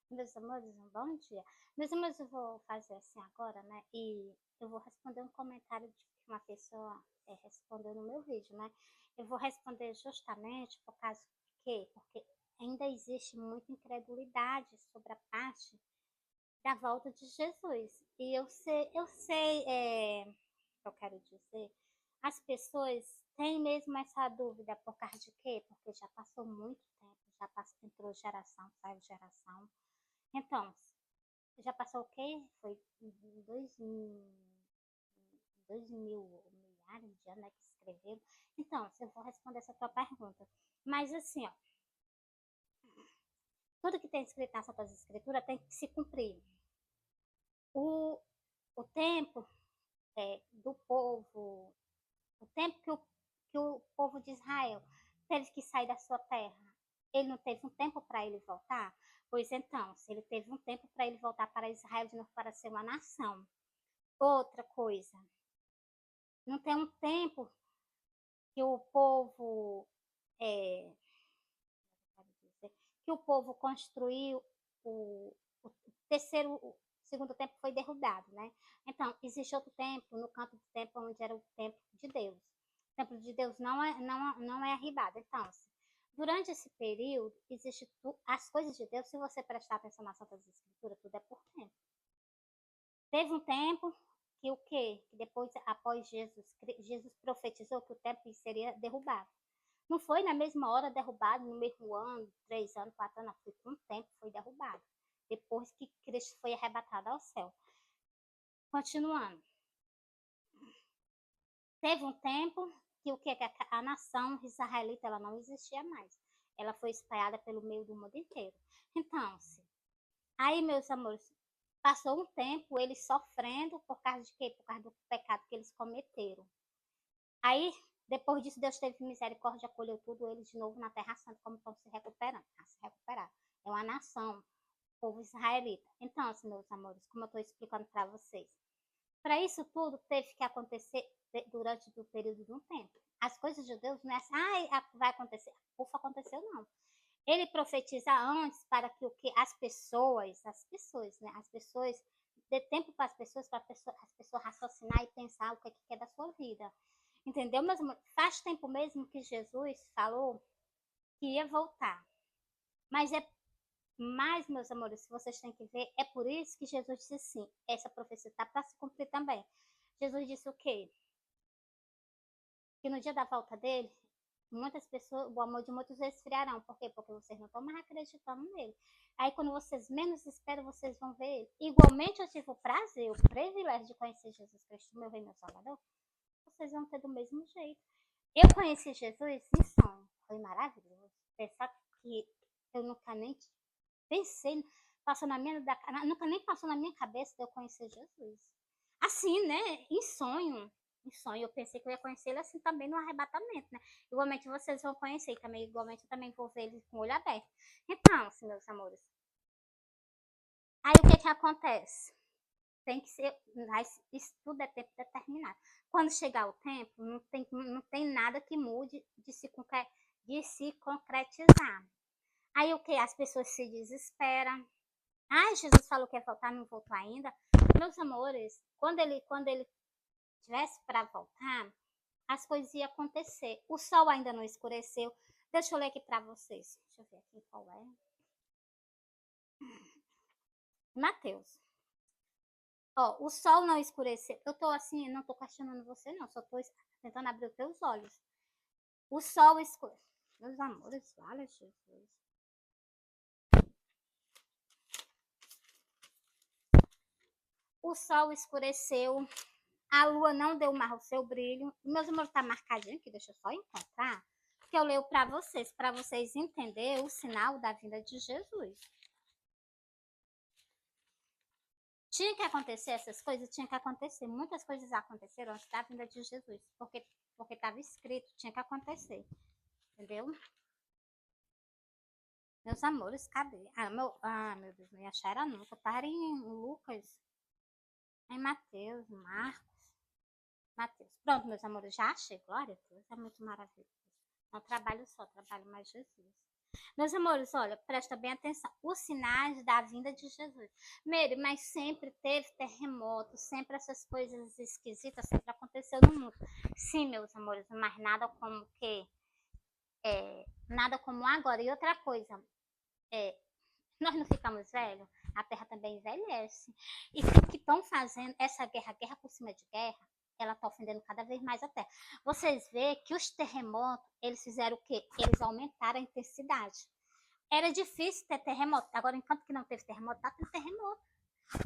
Meus amores, um bom dia. Meus amores, eu vou fazer assim agora, né? E eu vou responder um comentário de que uma pessoa respondeu no meu vídeo, né? Eu vou responder justamente por causa de quê? Porque ainda existe muita incredulidade sobre a parte da volta de Jesus. E eu quero dizer, as pessoas têm mesmo essa dúvida por causa de quê? Porque já passou muito tempo, entrou geração, saiu geração. Então, já passou o quê? Foi dois mil milhares de anos, né, que escreveram. Então, eu vou responder essa tua pergunta. Mas assim, ó, tudo que tem escrito nas Santas Escrituras tem que se cumprir. O, o tempo do povo, o tempo que o povo de Israel teve que sair da sua terra, ele não teve um tempo para ele voltar? Pois então, se ele teve um tempo para ele voltar para Israel de novo para ser uma nação. Outra coisa, não tem um tempo que o povo é, que o povo construiu o terceiro, o segundo templo foi derrubado, né? Então, existe outro templo no canto do templo onde era o templo de Deus. O templo de Deus não é arribado. Então, durante esse período, existe as coisas de Deus, se você prestar atenção nas Santas Escrituras, tudo é por tempo. Teve um tempo que o quê? Que depois, após Jesus profetizou que o templo seria derrubado. Não foi na mesma hora derrubado, no mesmo ano, 3 anos, 4 anos, foi por um tempo, foi derrubado. Depois que Cristo foi arrebatado ao céu. Continuando. Teve um tempo que o que a nação israelita ela não existia mais. Ela foi espalhada pelo meio do mundo inteiro. Então, aí, meus amores, passou um tempo eles sofrendo por causa de quê? Por causa do pecado que eles cometeram. Aí, depois disso, Deus teve misericórdia, acolheu tudo eles de novo na Terra Santa, como estão se recuperando. A se recuperar. É uma nação, povo israelita. Então, assim, meus amores, como eu estou explicando para vocês, para isso tudo teve que acontecer durante o período de um tempo. As coisas de Deus não é assim, vai acontecer. Ufa, aconteceu não. Ele profetiza antes para que o que as pessoas dê tempo para as pessoas raciocinar e pensar o que é da sua vida. Entendeu? Mas faz tempo mesmo que Jesus falou que ia voltar. Mas meus amores, vocês têm que ver, é por isso que Jesus disse assim, essa profecia está para se cumprir também. Jesus disse o quê? Que no dia da volta dele, muitas pessoas, o amor de muitos esfriarão. Por quê? Porque vocês não estão mais acreditando nele. Aí quando vocês menos esperam, vocês vão ver ele. Igualmente eu tive o prazer, o privilégio de conhecer Jesus Cristo, meu rei, meu salvador. Vocês vão ter do mesmo jeito. Eu conheci Jesus em sonho. Foi maravilhoso. Pensar que eu nunca nem pensei, nunca nem passou na minha cabeça de eu conhecer Jesus. Assim, né? Em sonho. Em sonho, eu pensei que eu ia conhecer ele assim também no arrebatamento, né? Igualmente vocês vão conhecer também, igualmente eu também vou ver ele com o olho aberto. Então, assim, meus amores. Aí o que acontece? Tem que ser, mas isso tudo é tempo determinado. Quando chegar o tempo, não tem nada que mude de se concretizar. Aí o que? As pessoas se desesperam. Ai, Jesus falou que ia voltar, não voltou ainda. Meus amores, quando ele tivesse para voltar, as coisas iam acontecer. O sol ainda não escureceu. Deixa eu ler aqui para vocês. Deixa eu ver aqui qual é. Mateus. Ó, o sol não escureceu. Eu tô assim, não tô questionando você, não. Só tô tentando abrir os teus olhos. O sol escureceu. Meus amores, vale Jesus. O sol escureceu. A lua não deu mais o seu brilho. Meus amores, tá marcadinho aqui, deixa eu só encontrar. Que eu leio para vocês entenderem o sinal da vinda de Jesus. Tinha que acontecer essas coisas, tinha que acontecer. Muitas coisas aconteceram antes da vinda de Jesus, porque estava escrito, tinha que acontecer. Entendeu? Meus amores, cadê? Meu Deus, não ia achar era nunca. Para em Lucas, em Mateus, Marcos, Mateus. Pronto, meus amores, já achei. Glória a Deus, é muito maravilhoso. Não trabalho só, trabalho mais Jesus. Meus amores, olha, presta bem atenção. Os sinais da vinda de Jesus. Mary, mas sempre teve terremoto, sempre essas coisas esquisitas sempre aconteceu no mundo. Sim, meus amores, mas nada como que nada como agora. E outra coisa, é, nós não ficamos velhos, a Terra também envelhece. E o que estão fazendo essa guerra por cima de guerra, ela está ofendendo cada vez mais a Terra. Vocês veem que os terremotos, eles fizeram o quê? Eles aumentaram a intensidade. Era difícil ter terremoto. Agora, enquanto que não teve terremoto, tá tendo terremoto.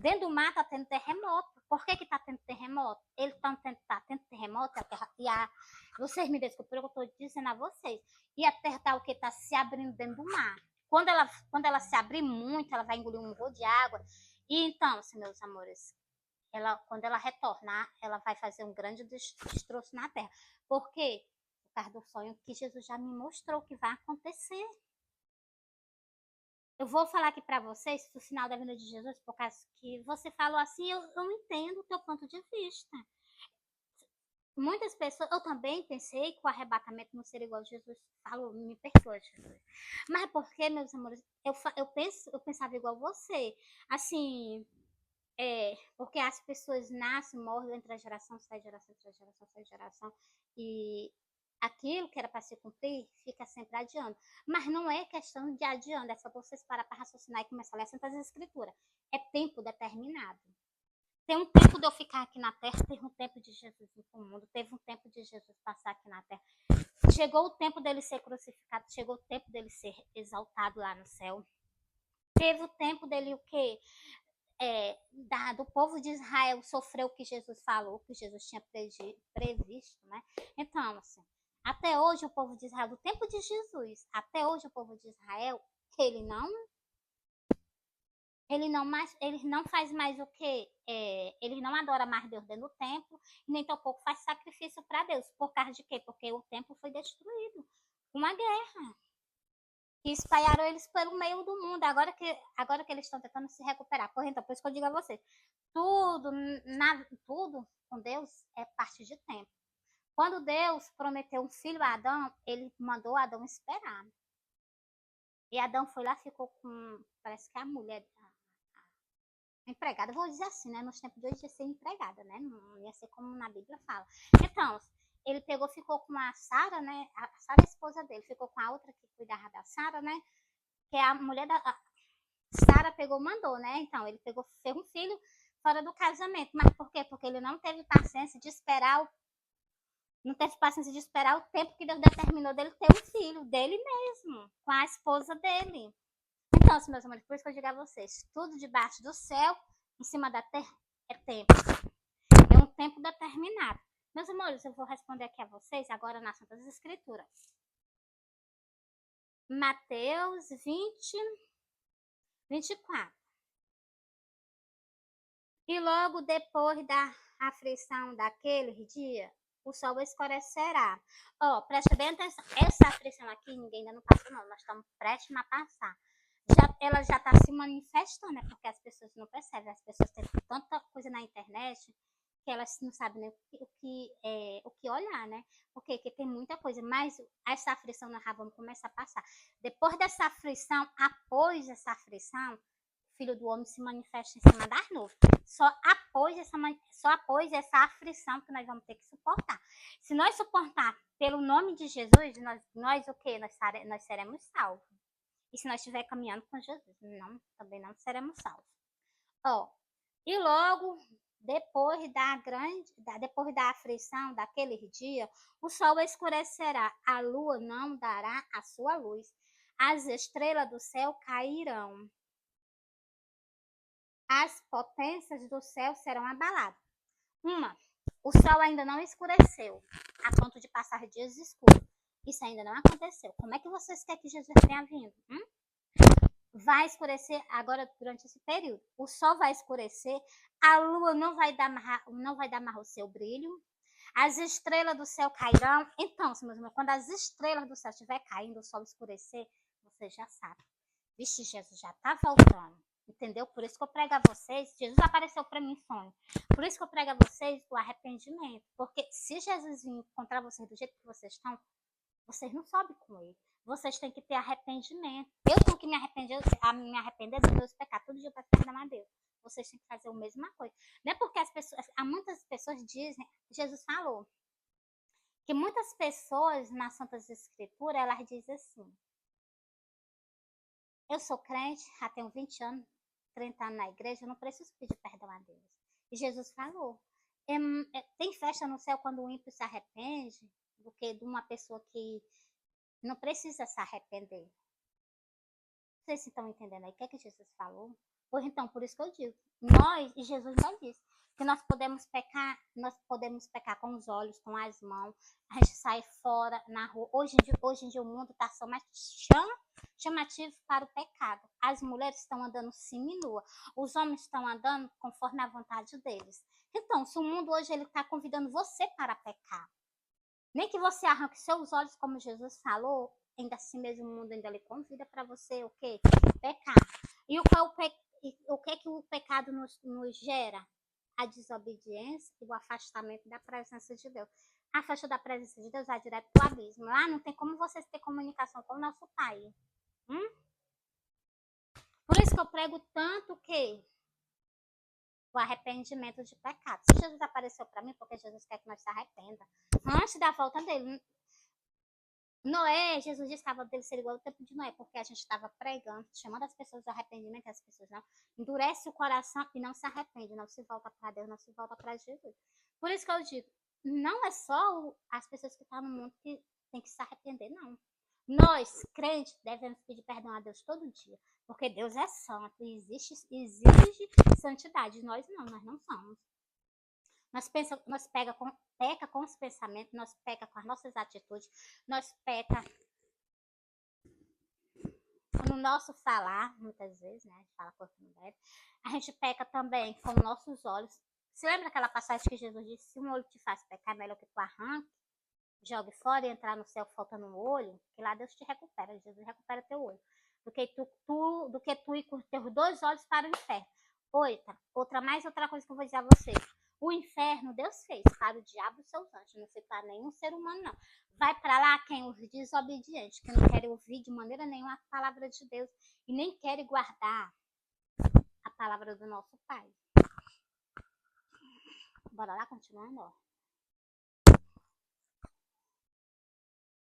Dentro do mar tá tendo terremoto. Por que que tá tendo terremoto? Eles estão tendo terremoto, a terra, vocês me desculpem, eu estou dizendo a vocês. E a terra tá o que? Tá se abrindo dentro do mar. Quando ela se abrir muito, ela vai engolir um monte de água. E então, meus amores, quando ela retornar, ela vai fazer um grande destroço na terra. Por quê? Por causa do sonho que Jesus já me mostrou que vai acontecer. Eu vou falar aqui para vocês do final da vinda de Jesus, por causa que você falou assim, eu entendo o teu ponto de vista. Muitas pessoas, eu também pensei que o arrebatamento não seria igual Jesus falou, me perdoa, Jesus. Mas é porque, meus amores, eu pensava igual você. Assim, porque as pessoas nascem, morrem entre a geração, sai geração, sai geração, sai geração. E aquilo que era para se cumprir fica sempre adiando. Mas não é questão de adiando, é só vocês parar para raciocinar e começar a ler Santas Escrituras. É tempo determinado. Tem um tempo de eu ficar aqui na terra, teve um tempo de Jesus ir para o mundo, teve um tempo de Jesus passar aqui na terra. Chegou o tempo dele ser crucificado, chegou o tempo dele ser exaltado lá no céu. Teve o tempo dele o quê? Do povo de Israel sofreu o que Jesus falou, o que Jesus tinha previsto, né? Então, assim, até hoje o povo de Israel, do tempo de Jesus, até hoje o povo de Israel, ele não faz mais o que? Ele não adora mais Deus dentro do templo, e nem tampouco faz sacrifício para Deus. Por causa de quê? Porque o templo foi destruído. Uma guerra. E espalharam eles pelo meio do mundo. Agora que eles estão tentando se recuperar. Então, por isso que eu digo a vocês, tudo com Deus é parte de tempo. Quando Deus prometeu um filho a Adão, ele mandou Adão esperar. E Adão foi lá, ficou com, parece que a mulher, a empregada, vou dizer assim, né? Nos tempos de hoje ia ser empregada, né? Não ia ser como na Bíblia fala. Então, ele ficou com a Sara, né? A Sara, a esposa dele, ficou com a outra que cuidava da Sara, né? Que é a mulher da Sara mandou, né? Então, ele fez um filho fora do casamento. Mas por quê? Porque ele não teve paciência de esperar o tempo que Deus determinou dele ter um filho, dele mesmo, com a esposa dele. Então, meus amores, por isso que eu digo a vocês, tudo debaixo do céu, em cima da terra, é tempo. É um tempo determinado. Meus amores, eu vou responder aqui a vocês agora nas Santas Escrituras. Mateus 24. E logo depois da aflição daquele dia, o sol escurecerá. Presta bem atenção. Essa aflição aqui, ninguém ainda não passou, não. Nós estamos prestes a passar. Ela já está se manifestando, né? Porque as pessoas não percebem. As pessoas têm tanta coisa na internet que elas não sabem nem o que olhar, né? Porque tem muita coisa. Mas essa aflição nós já vamos começar a passar. Depois dessa aflição, após essa aflição, o Filho do Homem se manifesta em cima das nuvens. Só após essa aflição que nós vamos ter que suportar. Se nós suportar pelo nome de Jesus, nós o quê? Nós seremos salvos. E se nós estiver caminhando com Jesus, também não seremos salvos. E logo depois da aflição daquele dia, o sol escurecerá, a lua não dará a sua luz, as estrelas do céu cairão, as potências do céu serão abaladas. O sol ainda não escureceu, a ponto de passar dias escuros. Isso ainda não aconteceu. Como é que vocês querem que Jesus tenha vindo? Vai escurecer agora durante esse período. O sol vai escurecer, a lua não vai dar mais o seu brilho, as estrelas do céu cairão. Então, meus irmãos, quando as estrelas do céu estiver caindo, o sol escurecer, você já sabe. Vixe, Jesus já está voltando. Entendeu? Por isso que eu prego a vocês, Jesus apareceu para mim em sonho. Por isso que eu prego a vocês o arrependimento. Porque se Jesus vir encontrar vocês do jeito que vocês estão, Vocês não sobem com ele. Vocês têm que ter arrependimento. Eu tenho que me arrepender dos meus pecados. Todo dia eu peço perdão a Deus. Vocês têm que fazer a mesma coisa. Não é porque as pessoas, há muitas pessoas dizem, Jesus falou, que muitas pessoas nas Santas Escrituras, elas dizem assim, eu sou crente, já tenho 20 anos, 30 anos na igreja, eu não preciso pedir perdão a Deus. E Jesus falou, tem festa no céu quando o ímpio se arrepende, do que de uma pessoa que não precisa se arrepender. Vocês estão entendendo aí o que é que Jesus falou? Pois então, por isso que eu digo, nós, e Jesus já disse, que nós podemos pecar com os olhos, com as mãos, a gente sai fora, na rua. Hoje em dia o mundo está só mais chamativo para o pecado. As mulheres estão andando seminua, os homens estão andando conforme a vontade deles. Então, se o mundo hoje ele está convidando você para pecar, nem que você arranque seus olhos, como Jesus falou, ainda assim mesmo o mundo ainda lhe convida para você o quê? Pecar. E o que é que o pecado nos gera? A desobediência e o afastamento da presença de Deus. Afasta da presença de Deus, vai direto para o abismo. Lá não tem como vocês ter comunicação com o nosso Pai. Por isso que eu prego tanto que o arrependimento de pecado. Se Jesus apareceu para mim, porque Jesus quer que nós se arrependa. Antes da volta dele. Noé, Jesus disse que a volta dele seria igual ao tempo de Noé, porque a gente estava pregando, chamando as pessoas ao arrependimento, e as pessoas não. Endurece o coração e não se arrepende, não se volta para Deus, não se volta para Jesus. Por isso que eu digo, não é só as pessoas que estão no mundo que tem que se arrepender, não. Nós, crentes, devemos pedir perdão a Deus todo dia, porque Deus é santo e exige santidade. Nós não somos. Nós peca com os pensamentos, nós peca com as nossas atitudes, nós peca no nosso falar, muitas vezes, né? A gente fala coisa que não deve. A gente peca também com nossos olhos. Você lembra aquela passagem que Jesus disse, se um olho te faz pecar, é melhor que tu arranque, jogue fora e entrar no céu faltando um olho, que lá Deus te recupera, Jesus recupera teu olho. Do que tu ir com teus 2 olhos para o inferno. Outra coisa que eu vou dizer a vocês. O inferno Deus fez para o diabo e seus anjos, não foi para nenhum ser humano, não. Vai para lá quem os desobedientes, que não querem ouvir de maneira nenhuma a palavra de Deus e nem querem guardar a palavra do nosso Pai. Bora lá, continuando, ó.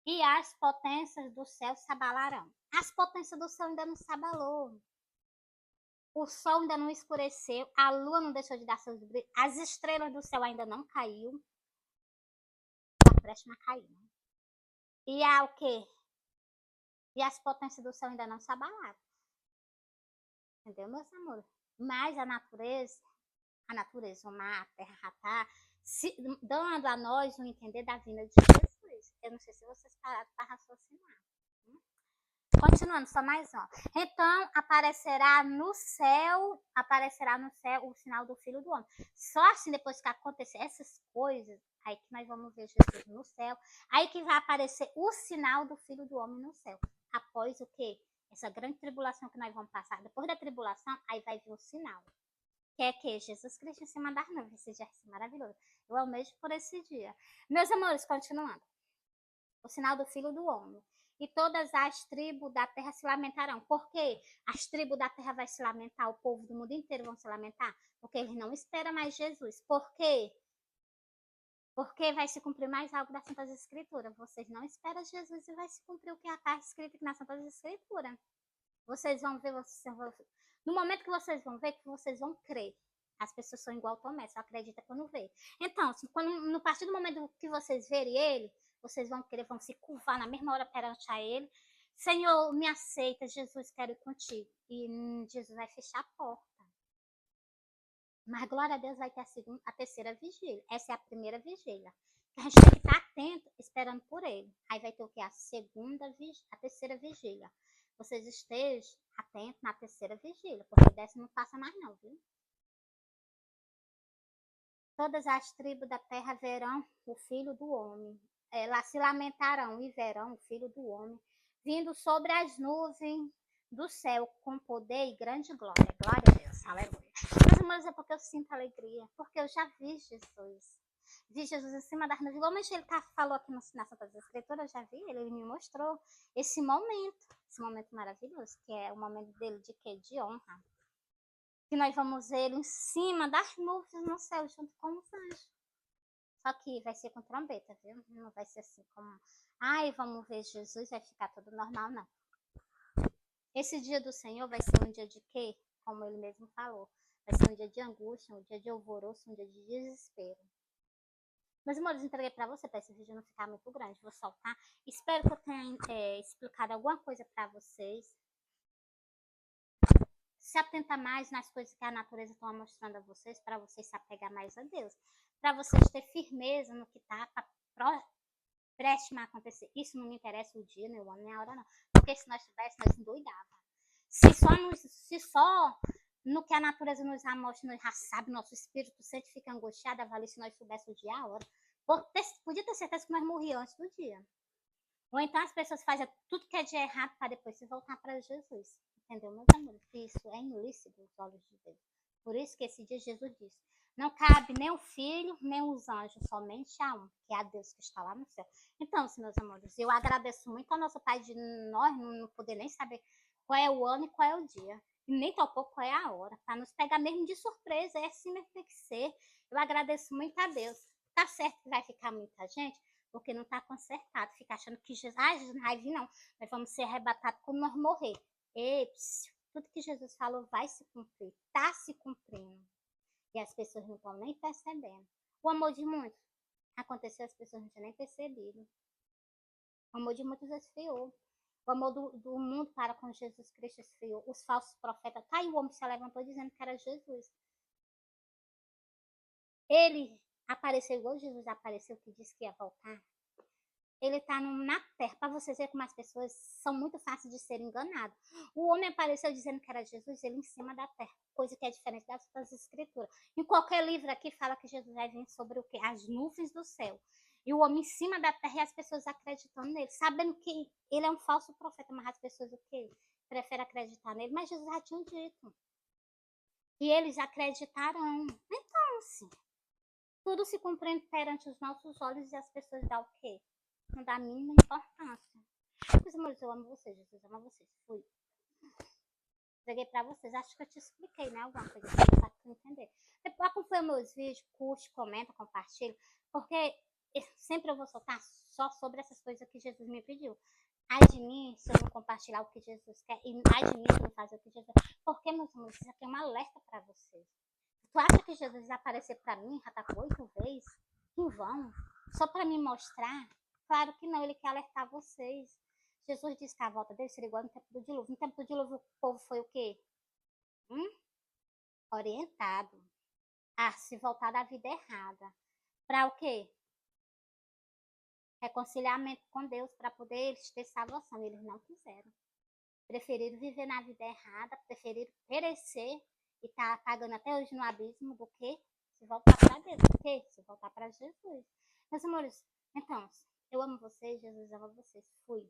E as potências do céu se abalarão. As potências do céu ainda não se abalou. O sol ainda não escureceu, a lua não deixou de dar seus brilhos, as estrelas do céu ainda não caiu. Está prestes a cair, né? E há o quê? E as potências do céu ainda não se abalaram. Entendeu, meus amores? Mas a natureza, o mar, a terra já está dando a nós um entender da vinda de Jesus. Eu não sei se vocês pararam para raciocinar. Continuando, só mais um. Então aparecerá no céu o sinal do Filho do Homem. Só assim, depois que acontecer essas coisas, aí que nós vamos ver Jesus no céu, aí que vai aparecer o sinal do Filho do Homem no céu. Após o quê? Essa grande tribulação que nós vamos passar. Depois da tribulação, aí vai vir o sinal. Que é que Jesus Cristo em cima das nuvens. Esse dia é maravilhoso. Eu almejo por esse dia. Meus amores, continuando. O sinal do Filho do Homem. E todas as tribos da terra se lamentarão. Por quê? As tribos da terra vão se lamentar, o povo do mundo inteiro vão se lamentar, porque eles não esperam mais Jesus. Por quê? Porque vai se cumprir mais algo das Santas Escrituras. Vocês não esperam Jesus e vai se cumprir o que está escrito aqui nas Santas Escrituras. Vocês vão ver, no momento que vocês vão ver, que vocês vão crer. As pessoas são igual Tomé, só acredita quando vê. Então, no partir do momento que vocês verem ele, vocês vão querer, vão se curvar na mesma hora perante a ele. Senhor, me aceita, Jesus, quero ir contigo. E Jesus vai fechar a porta. Mas glória a Deus vai ter a terceira vigília. Essa é a primeira vigília. A gente tem que estar atento, esperando por ele. Aí vai ter o que? A terceira vigília. Vocês estejam atentos na terceira vigília, porque dessa não passa mais não, viu? Todas as tribos da terra verão o Filho do Homem. Elas se lamentarão e verão o Filho do Homem vindo sobre as nuvens do céu com poder e grande glória. Glória a Deus, aleluia. Mas é porque eu sinto alegria, porque eu já vi Jesus. Vi Jesus em cima das nuvens. Igualmente ele falou aqui na Santas Escrituras, já vi, ele me mostrou esse momento maravilhoso, que é o momento dele de quê? De honra. Que nós vamos ver ele em cima das nuvens no céu, junto com os anjos. Só que vai ser com trombeta, viu? Não vai ser assim como, ai, vamos ver Jesus, vai ficar tudo normal, não. Esse dia do Senhor vai ser um dia de quê? Como ele mesmo falou. Vai ser um dia de angústia, um dia de alvoroço, um dia de desespero. Meus amores, entreguei pra você, pra esse vídeo não ficar muito grande. Vou soltar. Espero que eu tenha explicado alguma coisa pra vocês. Se atentar mais nas coisas que a natureza está mostrando a vocês, para vocês se apegar mais a Deus. Para vocês ter firmeza no que está prestes a acontecer. Isso não me interessa o dia, nem o ano, nem a hora, não. Porque se nós soubéssemos, nós endoidávamos. Se só no que a natureza nos amostra, nós já sabe, nosso espírito sempre fica angustiado, avalia se nós soubéssemos o dia, a hora. Podia ter certeza que nós morríamos antes do dia. Ou então as pessoas fazem tudo que é de errado para depois se voltar para Jesus. Entendeu, meus amores? Isso é ilícito aos olhos de Deus. Por isso que esse dia Jesus disse, não cabe nem o Filho, nem os anjos, somente a um, que é a Deus que está lá no céu. Então, meus amores, eu agradeço muito ao nosso Pai de nós não poder nem saber qual é o ano e qual é o dia. E nem tampouco qual é a hora, para nos pegar mesmo de surpresa. É assim mesmo que tem que ser. Eu agradeço muito a Deus. Tá certo que vai ficar muita gente, porque não está consertado. Fica achando que Jesus, Jesus não vai vir, não. Nós vamos ser arrebatados quando nós morrer. Tudo que Jesus falou vai se cumprir, está se cumprindo. E as pessoas não estão nem percebendo. O amor de muitos aconteceu, as pessoas não tinham nem percebido. O amor de muitos esfriou. O amor do mundo para com Jesus Cristo esfriou. Os falsos profetas, tá aí o homem se levantou dizendo que era Jesus. Ele apareceu igual Jesus apareceu, que disse que ia voltar. Ele está na terra, para vocês verem como as pessoas são muito fáceis de ser enganadas. O homem apareceu dizendo que era Jesus, ele em cima da terra, coisa que é diferente das outras escrituras. Em qualquer livro aqui fala que Jesus vai vir sobre o quê? As nuvens do céu. E o homem em cima da terra e as pessoas acreditando nele, sabendo que ele é um falso profeta, mas as pessoas o quê? Preferem acreditar nele, mas Jesus já tinha dito. E eles acreditaram. Então, assim, tudo se cumprindo perante os nossos olhos e as pessoas dão o quê? Não dá a mínima importância. Meus amores, eu amo vocês, Jesus ama vocês. Fui. Peguei pra vocês. Acho que eu te expliquei, né? Alguma coisa assim, pra tu entender. Depois acompanha meus vídeos, curte, comenta, compartilha. Porque sempre eu vou soltar só sobre essas coisas que Jesus me pediu. Ai de mim se eu não compartilhar o que Jesus quer. E ai de mim se eu não fazer o que Jesus quer. Porque, meus amores, isso aqui é um alerta pra vocês. Tu acha que Jesus vai aparecer pra mim, já tá 8 vezes? Em vão? Só pra me mostrar? Claro que não, ele quer alertar vocês. Jesus disse que a volta dele seria igual no tempo do dilúvio. No tempo do dilúvio, o povo foi o quê? Orientado a se voltar da vida errada. Para o quê? Reconciliamento com Deus, para poder eles ter salvação. Eles não quiseram. Preferiram viver na vida errada, preferiram perecer e estar pagando até hoje no abismo do que se voltar para Deus. Do que se voltar para Jesus. Meus amores, então, eu amo vocês, Jesus ama vocês. Fui.